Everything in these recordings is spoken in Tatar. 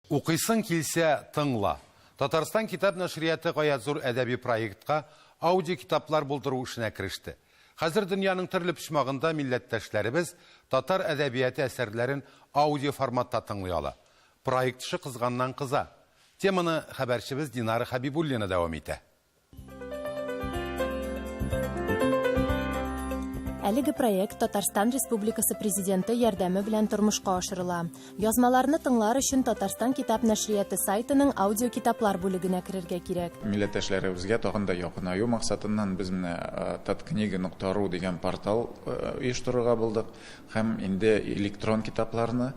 Укыйсың килсә, тыңла. Татарстан китап нәшрияты гаять зур әдәби проектка аудио китаплар булдыру эшенә кереште. Хәзер дөньяның төрле почмагында милләттәшләребез татар әдәбияты әсәрләрен аудио форматта тыңлый ала. Проект эше кызганнан кыза. Теманы хәбәрчебез Динара Хабибуллина дәвам итә. Әлеге проект Татарстан Республикасы Президенты ярдәме белән тормышка ашырыла. Язмаларны тыңлар өчен Татарстан китап нәшрияты сайтының аудио китаплар бүлегенә керергә кирәк. Милләттәшләребезгә тагын да якынаю максатыннан без менә tatkniga.ru дигән портал оештырырга булдык һәм инде электрон китапларны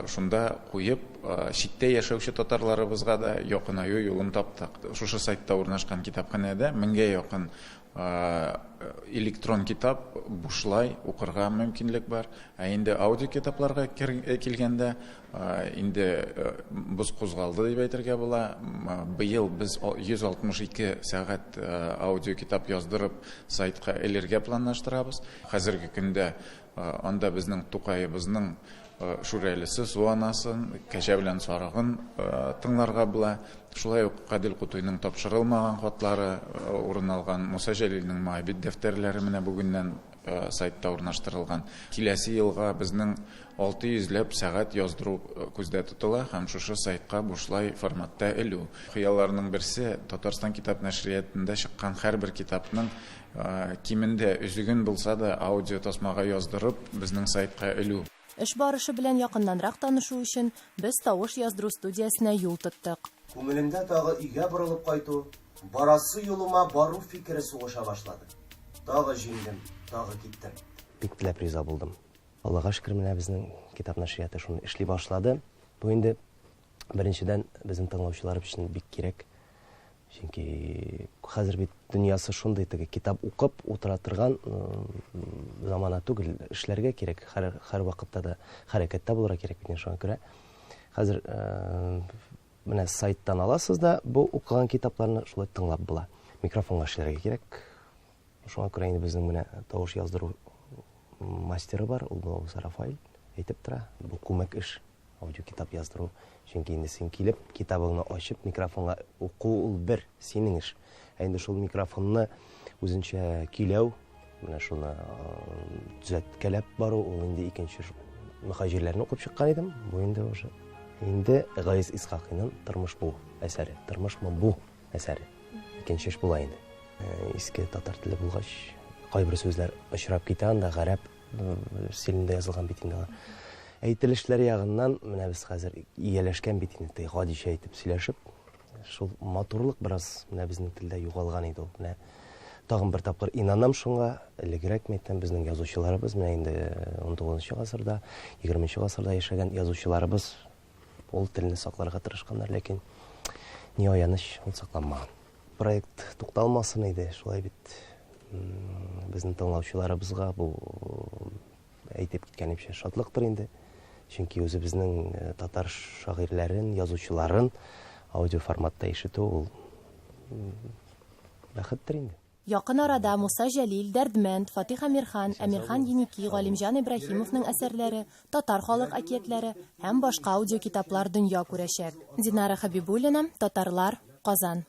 шунда куеп читтә яшәүче татарларыбызга да якынаю юлын таптык. Шушы сайтта урнашкан китапханәдә 1000гә якын электрон китап бушлай укырга мөмкинлек бар. Инде аудио китапларга килгәндә инде без кузгалды дип әйтергә була. Быел без 162 сәгать аудио китап яздырып сайтка элергә планлаштырабыз. Хәзерге көндә анда безнең Тукайыбызның Шүрәлесе, Суанасын, Кәҗә белән Сарыгын тыңларга була. Шулай ук Кадил Кутуйның тапшырылмаган хатлары урын алган, Муса Җәлилнең Моабит дәфтәрләре менә бүгеннән сайтта урнаштырылган. Киләсе елга безнең 600ләп сәгать яздыру күздә тотыла һәм шушы сайтка бушлай форматта элү. Хыялларның берсе Татарстан китап нәшриятында чыккан һәрбер китапның кимендә үзеген булса да аудио тасмага яздырып безнең сайтка элү. Эш барышы белән якыннанрак танышу өчен без тавыш яздыру студиясенә юл тоттык. Күңелемдә тагы өйгә борылып кайту, барасы юлыма бару фикере сугыша башлады. Тагы җиңдем, тагы киттем. Бик теләп риза булдым. Аллаһка шөкер, менә безнең китап нәшрияты шуны эшли башлады. Бу инде беренчедән безнең тыңлаучылар өчен бик кирәк. Чөнки хәзер бит дөньясы шундый теге китап укып утыра торган замана түгел, эшләргә кирәк. Һәр вакытта да хәрәкәттә булырга кирәк бит шуңа күрә. Хәзер менә сайттан аласыз да бу укыган китапларны шулай тыңлап була. Микрофонга эшләргә кирәк. Шуңа күрә инде безнең менә тавыш яздыру мастеры бар, ул Рафаил әйтеп тора. Бу күмәк эш, аудио китап яздыру. Чөнки инде син килеп, китабыңны ачып, микрофонга уку ул бер синең эш. Инде шул микрофонны үзенчә киләү, менә шуны төзәткәләп бару, ул инде икенче мөхаҗирләрне укып чыккан идем. Бу инде уже инде Гайс Исхакыйның Тормыш бу әсәре. Тормышмы бу әсәре. Икенче эш була инде. Иске татар теле булгач, кайбер сүзләр очрап китә, анда гарәп стилендә язылган бит инде. Әйтелешләр ягыннан менә без хәзер ияләшкән бит инде, гадичә әйтеп сөйләшеп, шул матурлык бераз менә безнең телдә югалган иде ул. Менә тагын бер тапкыр инанам шуңа, элегрәк мәйтәм безнең язучыларыбыз, менә инде 19 гасырда, 20 гасырда яшәгән язучыларыбыз ул телне сакларга тырышканнар, ләкин ни аяныч, ул сакланмаган. Проект тукталмасын иде, шулай бит безнең тыңлаучыларыбызга бу әйтеп киткәнемчә шатлыктыр инде. Чөнки үзебезнең татар шагыйрьләрен, язучыларын аудио форматта ишетү ул бәхеттер инде. Якын арада Муса Җәлил, Дәрдмәнд, Фатих Әмирхан, Әмирхан Еники, Галимҗан Ибраһимовның әсәрләре, татар халык әкиятләре һәм башка аудио китаплар дөнья күрәчәк. Динара Хабибуллина, Татарлар, Казан.